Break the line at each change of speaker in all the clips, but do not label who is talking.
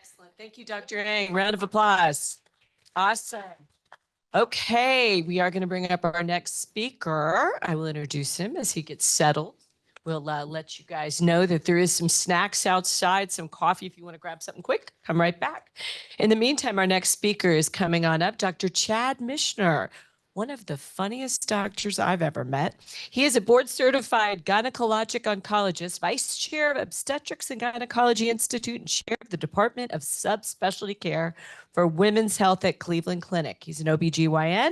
Excellent. Thank you, Dr. Ng. Round of applause. Awesome. Okay, we are going to bring up our next speaker. I will introduce him as he gets settled. We'll let you guys know that there is some snacks outside, some coffee if you want to grab something quick. Come right back. In the meantime, our next speaker is coming on up, Dr. Chad Michener, one of the funniest doctors I've ever met. He is a board-certified gynecologic oncologist, vice chair of Obstetrics and Gynecology Institute, and chair of the Department of Subspecialty Care for Women's Health at Cleveland Clinic. He's an OBGYN,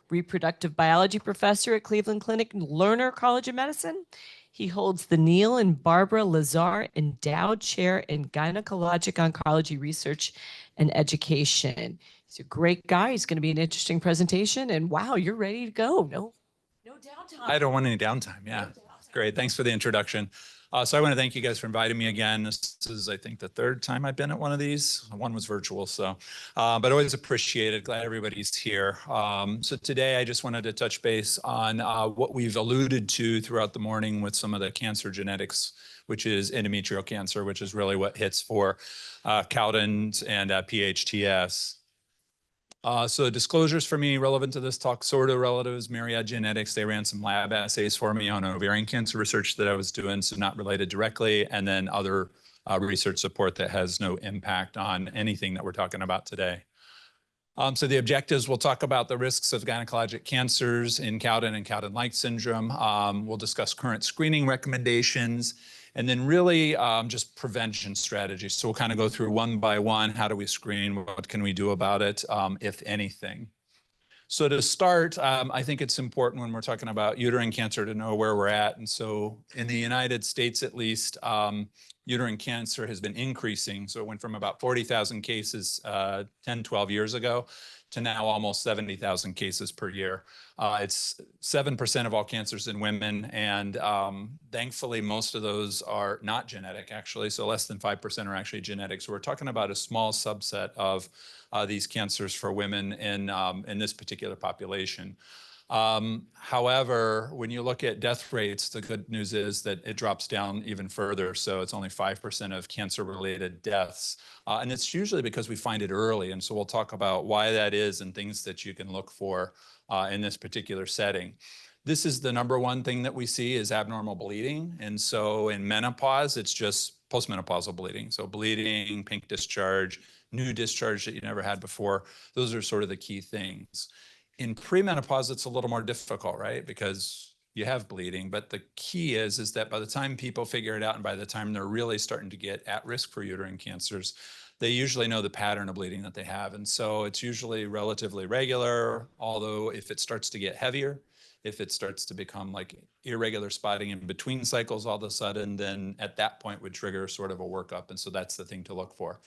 reproductive biology professor at Cleveland Clinic and Lerner College of Medicine. He holds the Neil and Barbara Lazar Endowed Chair in Gynecologic Oncology Research and Education. He's a great guy. He's going to be an interesting presentation. And wow, you're ready to go. No downtime.
I don't want any downtime. Yeah.
No downtime.
Great. Thanks for the introduction. So I want to thank you guys for inviting me again. This is, I think, the third time I've been at one of these. One was virtual, so, but always appreciate it. Glad everybody's here. So today I just wanted to touch base on what we've alluded to throughout the morning with some of the cancer genetics, which is endometrial cancer, which is really what hits for Cowden's and PHTS. So disclosures for me relevant to this talk, sort of relatives, Myriad Genetics, they ran some lab assays for me on ovarian cancer research that I was doing, so not related directly, and then other research support that has no impact on anything that we're talking about today. So the objectives, we'll talk about the risks of gynecologic cancers in Cowden and Cowden-like syndrome. We'll discuss current screening recommendations, and then really just prevention strategies. So we'll kind of go through one by one. How do we screen? What can we do about it, if anything? So to start, I think it's important when we're talking about uterine cancer to know where we're at. And so in the United States, at least, uterine cancer has been increasing. So it went from about 40,000 cases 10, 12 years ago to now almost 70,000 cases per year. It's 7% of all cancers in women, and thankfully most of those are not genetic, actually, so less than 5% are actually genetic. So we're talking about a small subset of these cancers for women in this particular population. However, when you look at death rates, the good news is that it drops down even further. So it's only 5% of cancer-related deaths. And it's usually because we find it early. And so we'll talk about why that is and things that you can look for in this particular setting. This is the number one thing that we see is abnormal bleeding. And so in menopause, it's just postmenopausal bleeding. So bleeding, pink discharge, new discharge that you never had before. Those are sort of the key things. In premenopause, it's a little more difficult, right? Because you have bleeding, but the key is that by the time people figure it out and by the time they're really starting to get at risk for uterine cancers, they usually know the pattern of bleeding that they have. And so it's usually relatively regular, although if it starts to get heavier, if it starts to become like irregular spotting in between cycles all of a sudden, then at that point would trigger sort of a workup. And so that's the thing to look for.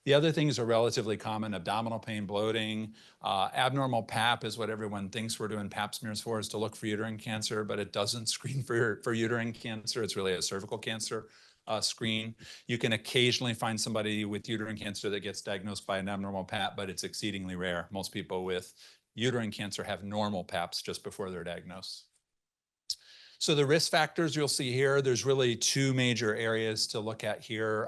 The other things are relatively common: abdominal pain, bloating, abnormal pap is what everyone thinks we're doing pap smears for, is to look for uterine cancer, but it doesn't screen for uterine cancer. It's really a cervical cancer screen. You can occasionally find somebody with uterine cancer that gets diagnosed by an abnormal pap, but it's exceedingly rare. Most people with uterine cancer have normal paps just before they're diagnosed. So the risk factors you'll see here, there's really two major areas to look at here.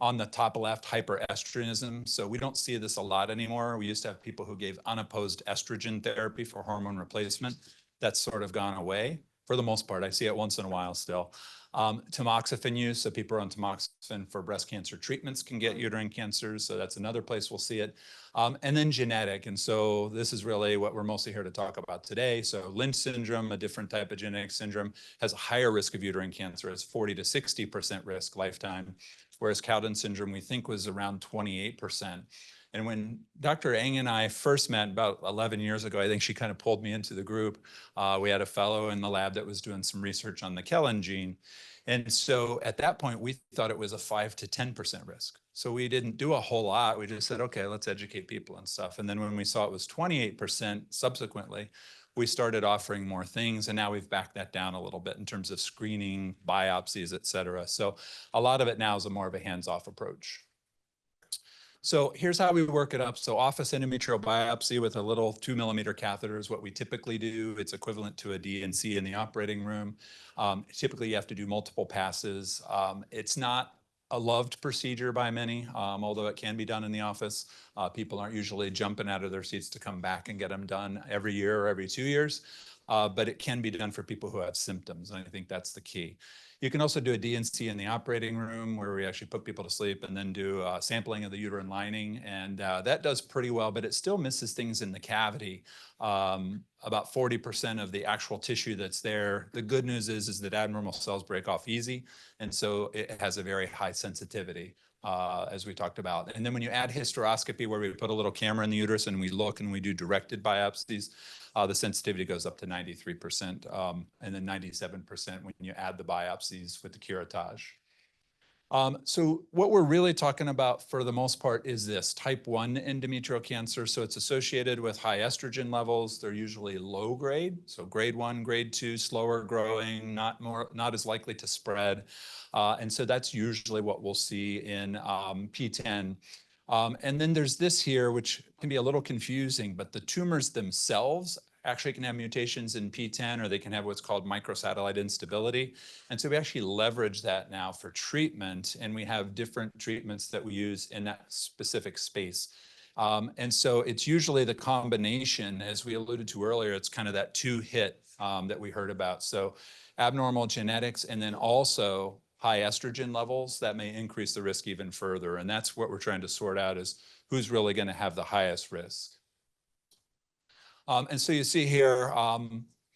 On the top left, hyperestrogenism. So we don't see this a lot anymore. We used to have people who gave unopposed estrogen therapy for hormone replacement. That's sort of gone away for the most part. I see it once in a while still. Tamoxifen use, so people on tamoxifen for breast cancer treatments can get uterine cancers, so that's another place we'll see it. And then genetic, and so this is really what we're mostly here to talk about today. So Lynch syndrome, a different type of genetic syndrome, has a higher risk of uterine cancer. It's 40 to 60% risk lifetime, whereas Cowden syndrome we think was around 28%. And when Dr. Ng and I first met about 11 years ago, I think she kind of pulled me into the group. We had a fellow in the lab that was doing some research on the Kellen gene. And so at that point, we thought it was a 5 to 10% risk. So we didn't do a whole lot. We just said, okay, let's educate people and stuff. And then when we saw it was 28% subsequently, we started offering more things. And now we've backed that down a little bit in terms of screening, biopsies, et cetera. So a lot of it now is more of a hands-off approach. So here's how we work it up. So office endometrial biopsy with a little 2-millimeter catheter is what we typically do. It's equivalent to a DNC in the operating room. Typically, you have to do multiple passes. It's not a loved procedure by many, although it can be done in the office. People aren't usually jumping out of their seats to come back and get them done every year or every 2 years. But it can be done for people who have symptoms, and I think that's the key. You can also do a D&C in the operating room where we actually put people to sleep and then do sampling of the uterine lining, and that does pretty well, but it still misses things in the cavity. About 40% of the actual tissue that's there. The good news is that abnormal cells break off easy, and so it has a very high sensitivity. As we talked about. And then when you add hysteroscopy, where we put a little camera in the uterus and we look and we do directed biopsies, the sensitivity goes up to 93%, and then 97% when you add the biopsies with the curettage. So what we're really talking about for the most part is this type 1 endometrial cancer. So it's associated with high estrogen levels. They're usually low grade. So grade 1, grade 2, slower growing, not as likely to spread. And so that's usually what we'll see in P10. And then there's this here, which can be a little confusing, but the tumors themselves actually can have mutations in P10, or they can have what's called microsatellite instability. And so we actually leverage that now for treatment, and we have different treatments that we use in that specific space. And so it's usually the combination, as we alluded to earlier, it's kind of that two-hit that we heard about. So abnormal genetics, and then also high estrogen levels that may increase the risk even further. And that's what we're trying to sort out, is who's really going to have the highest risk. And so you see here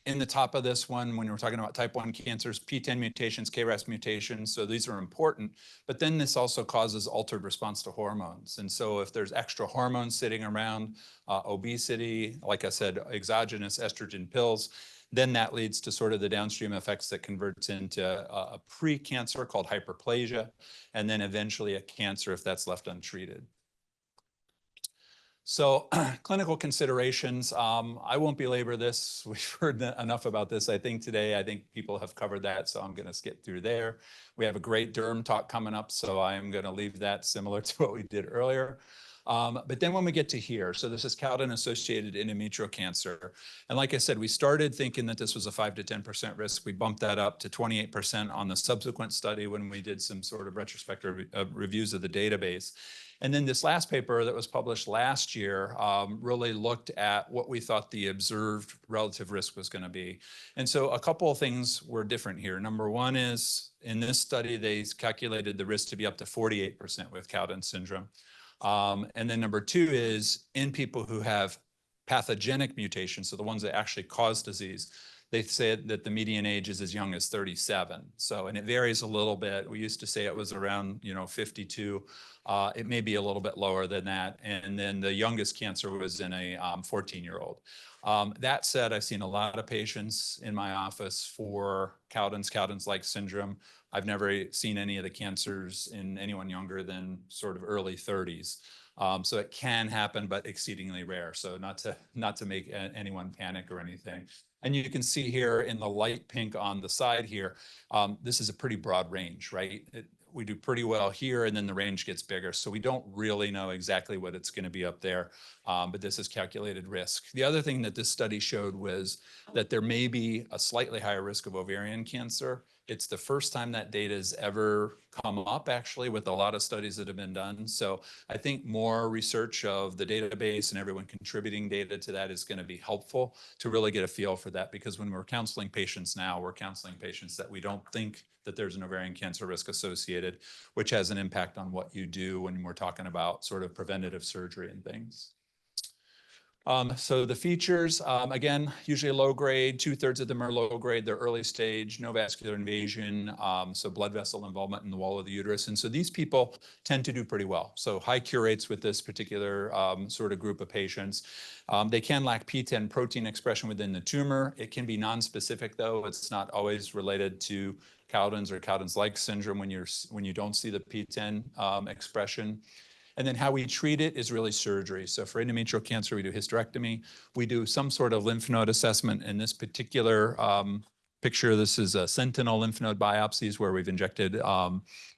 in the top of this one, when we're talking about type 1 cancers, P10 mutations, KRAS mutations, so these are important. But then this also causes altered response to hormones. And so if there's extra hormones sitting around, obesity, like I said, exogenous estrogen pills, then that leads to sort of the downstream effects that converts into a pre-cancer called hyperplasia, and then eventually a cancer if that's left untreated. So clinical considerations, I won't belabor this. We've heard enough about this, I think, today. I think people have covered that, so I'm going to skip through there. We have a great derm talk coming up, so I am going to leave that similar to what we did earlier. But then when we get to here, so this is Cowden-associated endometrial cancer. And like I said, we started thinking that this was a 5 to 10% risk. We bumped that up to 28% on the subsequent study when we did some sort of retrospective reviews of the database. And then this last paper that was published last year really looked at what we thought the observed relative risk was going to be. And so a couple of things were different here. Number one is, in this study, they calculated the risk to be up to 48% with Cowden syndrome. And then number two is, in people who have pathogenic mutations, so the ones that actually cause disease, they said that the median age is as young as 37. So, and it varies a little bit. We used to say it was around, 52. It may be a little bit lower than that. And then the youngest cancer was in a 14-year-old. That said, I've seen a lot of patients in my office for Cowden's-like syndrome. I've never seen any of the cancers in anyone younger than sort of early 30s. So it can happen, but exceedingly rare. So not to make anyone panic or anything. And you can see here in the light pink on the side here, this is a pretty broad range, right? We do pretty well here, and then the range gets bigger. So we don't really know exactly what it's going to be up there, but this is calculated risk. The other thing that this study showed was that there may be a slightly higher risk of ovarian cancer. It's the first time that data has ever come up, actually, with a lot of studies that have been done. So I think more research of the database and everyone contributing data to that is going to be helpful to really get a feel for that. Because when we're counseling patients now, we're counseling patients that we don't think that there's an ovarian cancer risk associated, which has an impact on what you do when we're talking about sort of preventative surgery and things. So the features, again, usually low grade, 2/3 of them are low grade, they're early stage, no vascular invasion, so blood vessel involvement in the wall of the uterus. And so these people tend to do pretty well. So high cure rates with this particular sort of group of patients. They can lack P10 protein expression within the tumor. It can be nonspecific though. It's not always related to Cowden's or Cowden's-like syndrome when you don't see the P10 expression. And then how we treat it is really surgery. So for endometrial cancer, we do hysterectomy. We do some sort of lymph node assessment. In this particular picture, this is a sentinel lymph node biopsies where we've injected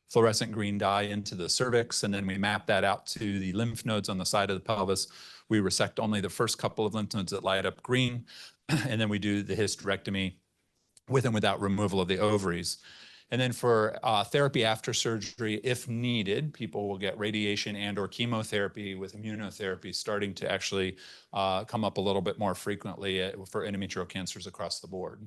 fluorescent green dye into the cervix, and then we map that out to the lymph nodes on the side of the pelvis. We resect only the first couple of lymph nodes that light up green, and then we do the hysterectomy with and without removal of the ovaries. And then for therapy after surgery, if needed, people will get radiation and or chemotherapy with immunotherapy starting to actually come up a little bit more frequently for endometrial cancers across the board.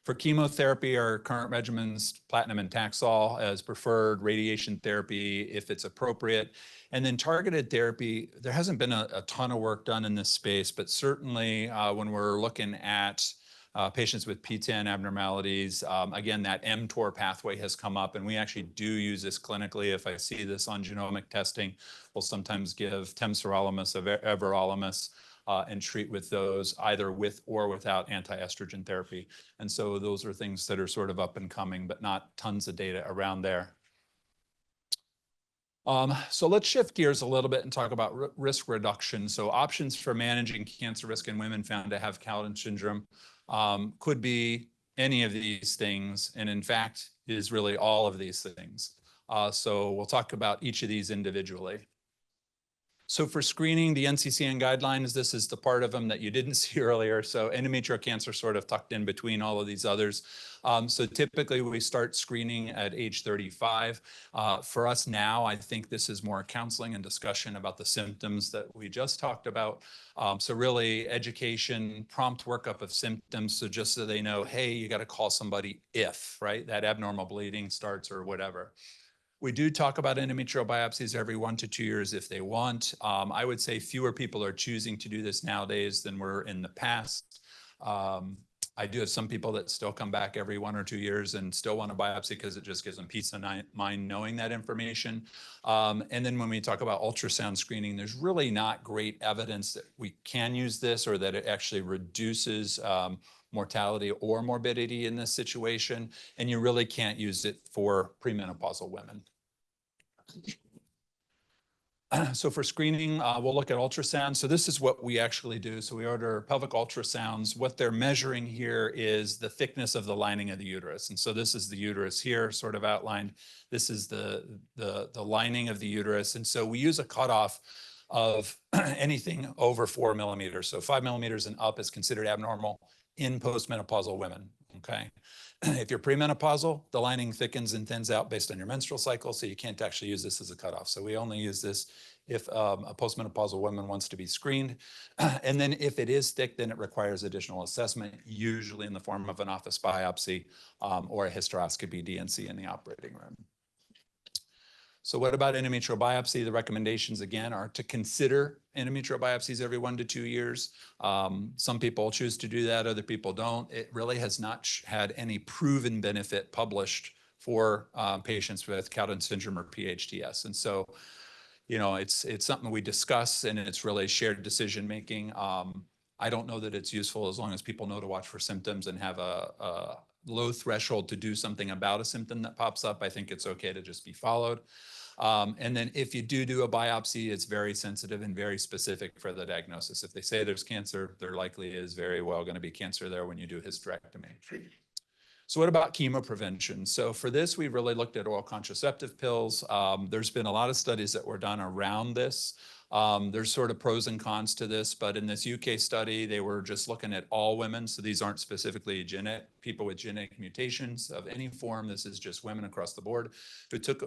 For chemotherapy, our current regimens, platinum and Taxol as preferred, radiation therapy if it's appropriate. And then targeted therapy, there hasn't been a ton of work done in this space, but certainly when we're looking at patients with PTEN abnormalities, again, that mTOR pathway has come up, and we actually do use this clinically. If I see this on genomic testing, we'll sometimes give temsirolimus, everolimus, and treat with those either with or without anti-estrogen therapy. And so those are things that are sort of up and coming, but not tons of data around there. So let's shift gears a little bit and talk about risk reduction. So options for managing cancer risk in women found to have Cowden syndrome could be any of these things, and in fact is really all of these things. So we'll talk about each of these individually. So for screening, the NCCN guidelines, this is the part of them that you didn't see earlier. So endometrial cancer sort of tucked in between all of these others. So typically we start screening at age 35. For us now, I think this is more counseling and discussion about the symptoms that we just talked about. So really education, prompt workup of symptoms. So just so they know, hey, you got to call somebody if, right, that abnormal bleeding starts or whatever. We do talk about endometrial biopsies every 1 to 2 years if they want. I would say fewer people are choosing to do this nowadays than were in the past. I do have some people that still come back every 1 or 2 years and still want a biopsy because it just gives them peace of mind knowing that information. And then when we talk about ultrasound screening, there's really not great evidence that we can use this or that it actually reduces mortality or morbidity in this situation, and you really can't use it for premenopausal women. So for screening, we'll look at ultrasound. So this is what we actually do. So we order pelvic ultrasounds. What they're measuring here is the thickness of the lining of the uterus. And so this is the uterus here, sort of outlined. This is the lining of the uterus. And so we use a cutoff of anything over 4 millimeters. So 5 millimeters and up is considered abnormal in postmenopausal women, okay? If you're premenopausal, the lining thickens and thins out based on your menstrual cycle, so you can't actually use this as a cutoff. So we only use this if a postmenopausal woman wants to be screened. And then if it is thick, then it requires additional assessment, usually in the form of an office biopsy or a hysteroscopy DNC in the operating room. So what about endometrial biopsy? The recommendations, again, are to consider endometrial biopsies every 1 to 2 years. Some people choose to do that, other people don't. It really has not had any proven benefit published for patients with Cowden syndrome or PHTS. And so, you know, it's something we discuss, and it's really shared decision-making. I don't know that it's useful as long as people know to watch for symptoms and have a low threshold to do something about a symptom that pops up. I think it's okay to just be followed. And then if you do a biopsy, it's very sensitive and very specific for the diagnosis. If they say there's cancer, there likely is very well going to be cancer there when you do hysterectomy. So what about chemo prevention? So for this, we really looked at oral contraceptive pills. There's been a lot of studies that were done around this. There's sort of pros and cons to this, but in this UK study, they were just looking at all women. So these aren't specifically people with genetic mutations of any form. This is just women across the board who took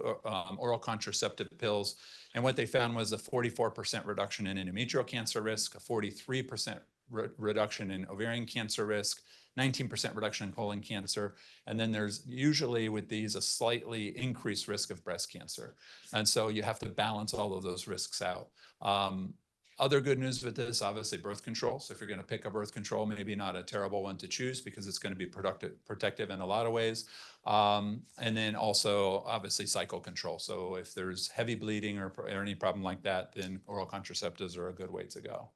oral contraceptive pills. And what they found was a 44% reduction in endometrial cancer risk, a 43% reduction in ovarian cancer risk, 19% reduction in colon cancer. And then there's usually with these a slightly increased risk of breast cancer. And so you have to balance all of those risks out. Other good news with this, obviously birth control. So if you're going to pick a birth control, maybe not a terrible one to choose because it's going to be protective in a lot of ways. And then also obviously cycle control. So if there's heavy bleeding or any problem like that, then oral contraceptives are a good way to go.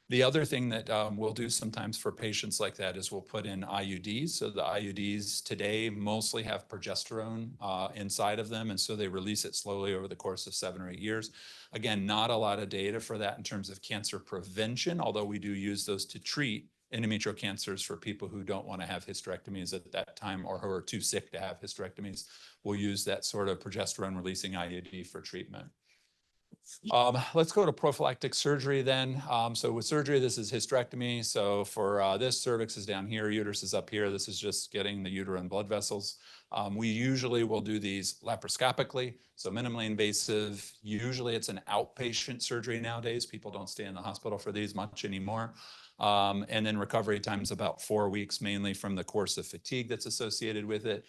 The other thing that we'll do sometimes for patients like that is we'll put in IUDs. So the IUDs today mostly have progesterone inside of them, and so they release it slowly over the course of 7 or 8 years. Again, not a lot of data for that in terms of cancer prevention, although we do use those to treat endometrial cancers for people who don't want to have hysterectomies at that time or who are too sick to have hysterectomies. We'll use that sort of progesterone-releasing IUD for treatment. Let's go to prophylactic surgery then. So with surgery, this is hysterectomy. So for this, cervix is down here, uterus is up here. This is just getting the uterine blood vessels. We usually will do these laparoscopically, so minimally invasive. Usually it's an outpatient surgery nowadays. People don't stay in the hospital for these much anymore. And then recovery time is about 4 weeks, mainly from the course of fatigue that's associated with it.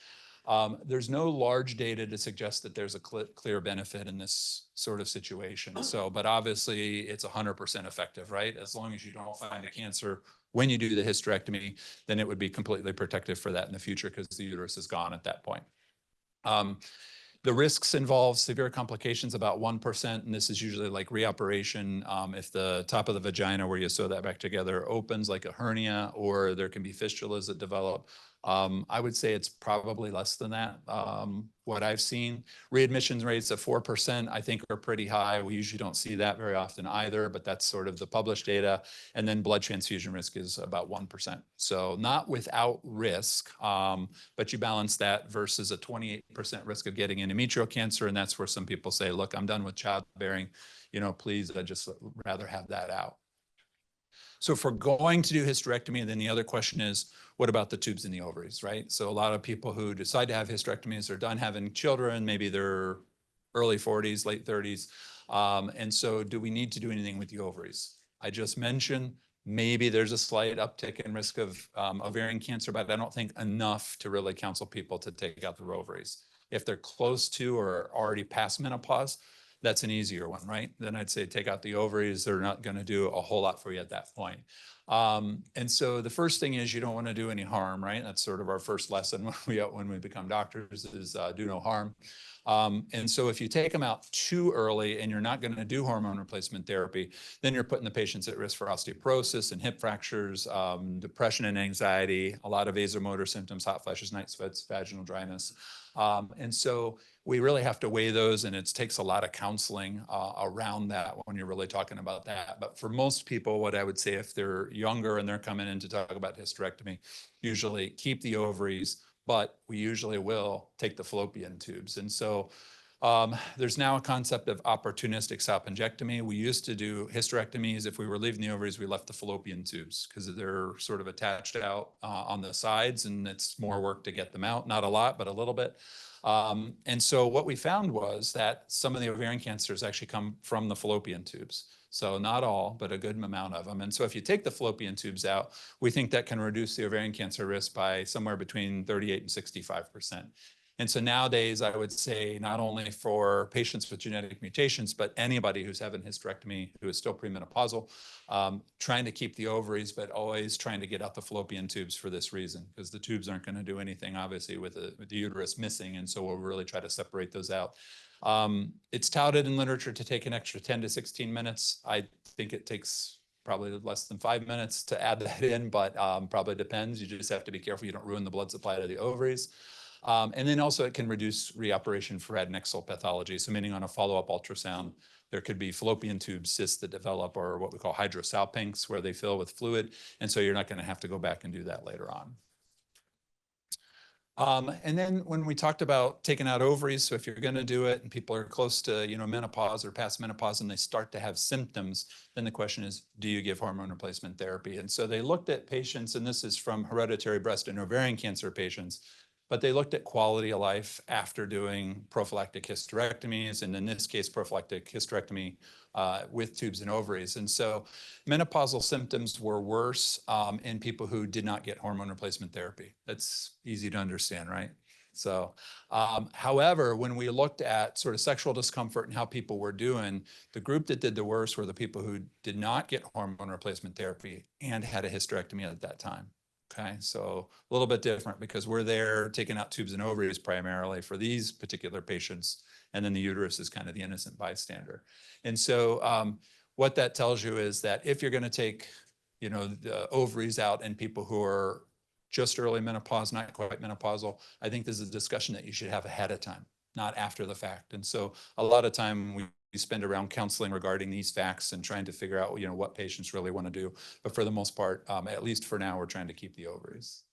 There's no large data to suggest that there's a clear benefit in this sort of situation. So, but obviously it's 100% effective, right? As long as you don't find a cancer when you do the hysterectomy, then it would be completely protective for that in the future because the uterus is gone at that point. The risks involve severe complications, about 1%, and this is usually like reoperation if the top of the vagina where you sew that back together opens like a hernia, or there can be fistulas that develop. I would say it's probably less than that. What I've seen, readmission rates of 4%, I think are pretty high. We usually don't see that very often either, but that's sort of the published data. And then blood transfusion risk is about 1%. So not without risk, but you balance that versus a 28% risk of getting endometrial cancer. And that's where some people say, look, I'm done with childbearing, please, I'd just rather have that out. So if we're going to do hysterectomy, then the other question is, what about the tubes in the ovaries, right? So a lot of people who decide to have hysterectomies are done having children, maybe they're early 40s, late 30s. And so do we need to do anything with the ovaries? I just mentioned maybe there's a slight uptick in risk of ovarian cancer, but I don't think enough to really counsel people to take out the ovaries. If they're close to or already past menopause, that's an easier one, right? Then I'd say take out the ovaries. They're not going to do a whole lot for you at that point. And so the first thing is you don't want to do any harm, right? That's sort of our first lesson when we become doctors is do no harm. And so if you take them out too early and you're not going to do hormone replacement therapy, then you're putting the patients at risk for osteoporosis and hip fractures, depression and anxiety, a lot of vasomotor symptoms, hot flashes, night sweats, vaginal dryness. And so we really have to weigh those, and it takes a lot of counseling around that when you're really talking about that. But for most people, what I would say if they're younger and they're coming in to talk about hysterectomy, usually keep the ovaries, but we usually will take the fallopian tubes. And so there's now a concept of opportunistic salpingectomy. We used to do hysterectomies. If we were leaving the ovaries, we left the fallopian tubes because they're sort of attached out on the sides, and it's more work to get them out. Not a lot, but a little bit. And so what we found was that some of the ovarian cancers actually come from the fallopian tubes. So not all, but a good amount of them. And so if you take the fallopian tubes out, we think that can reduce the ovarian cancer risk by somewhere between 38 and 65%. And so nowadays, I would say not only for patients with genetic mutations, but anybody who's having hysterectomy who is still premenopausal, trying to keep the ovaries, but always trying to get out the fallopian tubes for this reason, because the tubes aren't going to do anything, obviously, with the uterus missing. And so we'll really try to separate those out. It's touted in literature to take an extra 10 to 16 minutes. I think it takes probably less than 5 minutes to add that in, but probably depends. You just have to be careful you don't ruin the blood supply to the ovaries. And then also it can reduce reoperation for adnexal pathology. So meaning on a follow-up ultrasound, there could be fallopian tube cysts that develop, or what we call hydrosalpinx, where they fill with fluid. And so you're not going to have to go back and do that later on. And then when we talked about taking out ovaries, so if you're going to do it and people are close to, menopause or past menopause and they start to have symptoms, then the question is, do you give hormone replacement therapy? And so they looked at patients, and this is from hereditary breast and ovarian cancer patients, but they looked at quality of life after doing prophylactic hysterectomies, and in this case, prophylactic hysterectomy with tubes and ovaries. And so menopausal symptoms were worse in people who did not get hormone replacement therapy. That's easy to understand, right? So, however, when we looked at sort of sexual discomfort and how people were doing, the group that did the worst were the people who did not get hormone replacement therapy and had a hysterectomy at that time. Okay, so a little bit different because we're there taking out tubes and ovaries primarily for these particular patients, and then the uterus is kind of the innocent bystander. And so what that tells you is that if you're going to take, the ovaries out in people who are just early menopause, not quite menopausal, I think this is a discussion that you should have ahead of time, not after the fact. And so a lot of time we spend around counseling regarding these facts and trying to figure out, what patients really want to do. But for the most part, at least for now, we're trying to keep the ovaries.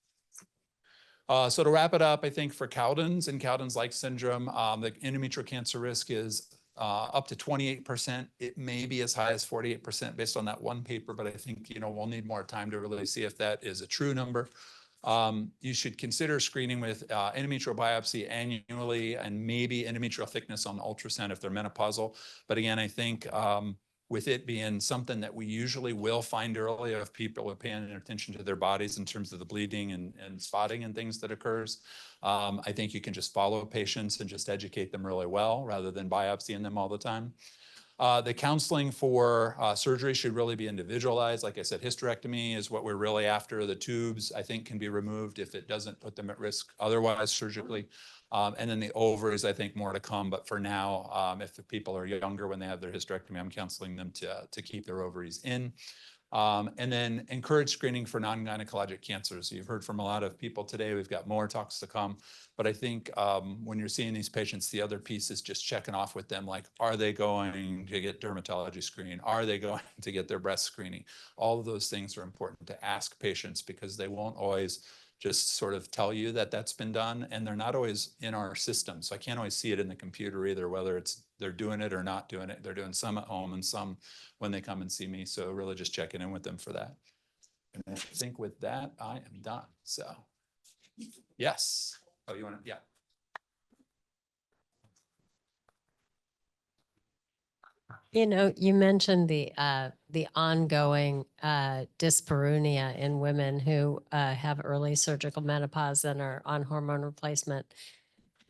So to wrap it up, I think for Cowden's and Cowden's-like syndrome, the endometrial cancer risk is up to 28%. It may be as high as 48% based on that one paper, but I think, we'll need more time to really see if that is a true number. You should consider screening with endometrial biopsy annually and maybe endometrial thickness on ultrasound if they're menopausal. But again, I think with it being something that we usually will find early if people are paying attention to their bodies in terms of the bleeding and spotting and things that occurs, I think you can just follow patients and just educate them really well rather than biopsying them all the time. The counseling for surgery should really be individualized. Like I said, hysterectomy is what we're really after. The tubes, I think, can be removed if it doesn't put them at risk otherwise surgically. And then the ovaries, I think, more to come. But for now, if the people are younger when they have their hysterectomy, I'm counseling them to keep their ovaries in. And then encourage screening for non-gynecologic cancers. You've heard from a lot of people today. We've got more talks to come. But I think when you're seeing these patients, the other piece is just checking off with them, like, are they going to get dermatology screening? Are they going to get their breast screening? All of those things are important to ask patients because they won't always just sort of tell you that that's been done, and they're not always in our system. So I can't always see it in the computer either, whether it's they're doing it or not doing it. They're doing some at home and some when they come and see me. So really just checking in with them for that. And I think with that, I am done. So yes. Oh, you want to? Yeah.
You mentioned the ongoing dyspareunia in women who have early surgical menopause and are on hormone replacement.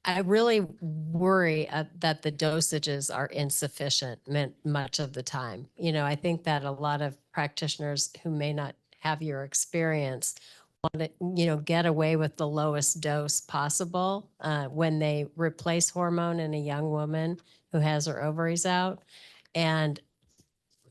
I really worry that the dosages are insufficient much of the time. I think that a lot of practitioners who may not have your experience want to, get away with the lowest dose possible when they replace hormone in a young woman who has her ovaries out. And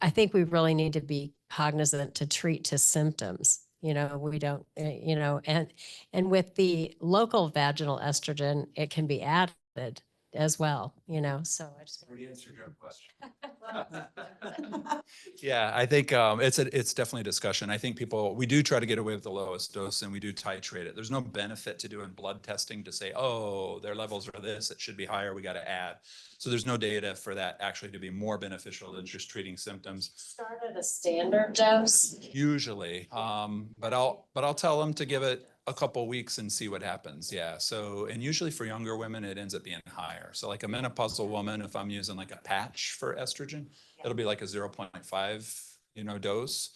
I think we really need to be cognizant to treat to symptoms. We don't, and with the local vaginal estrogen, it can be added as well, so I just.
Already answered your question. Yeah, I think it's definitely a discussion. I think we do try to get away with the lowest dose and we do titrate it. There's no benefit to doing blood testing to say, oh, their levels are this, it should be higher, we got to add. So there's no data for that actually to be more beneficial than just treating symptoms.
Start at a standard dose.
Usually, but I'll tell them to give it a couple weeks and see what happens. Yeah. So, and usually for younger women, it ends up being higher. So like a menopausal woman, if I'm using like a patch for estrogen, it'll be like a 0.5, dose.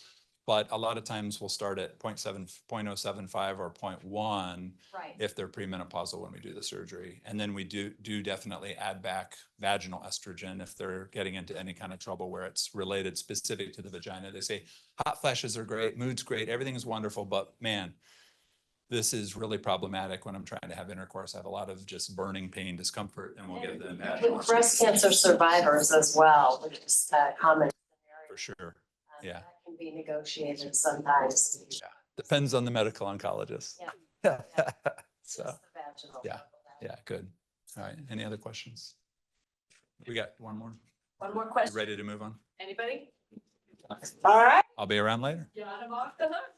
But a lot of times we'll start at 0.75 or 0.1
Right.
if they're premenopausal when we do the surgery. And then we do definitely add back vaginal estrogen if they're getting into any kind of trouble where it's related specific to the vagina. They say hot flashes are great, mood's great, everything is wonderful, but man, this is really problematic when I'm trying to have intercourse. I have a lot of just burning pain, discomfort, and we'll get them
With breast cancer survivors as well, which is a common scenario.
for sure. Yeah.
That can be negotiated sometimes.
Yeah. Depends on the medical oncologist.
Yeah.
So,
Just the vaginal
yeah.
level.
yeah, good. All right. Any other questions? We got one more.
One more
You
question.
ready to move on?
Anybody? All right.
I'll be around later.
Got him off the hook.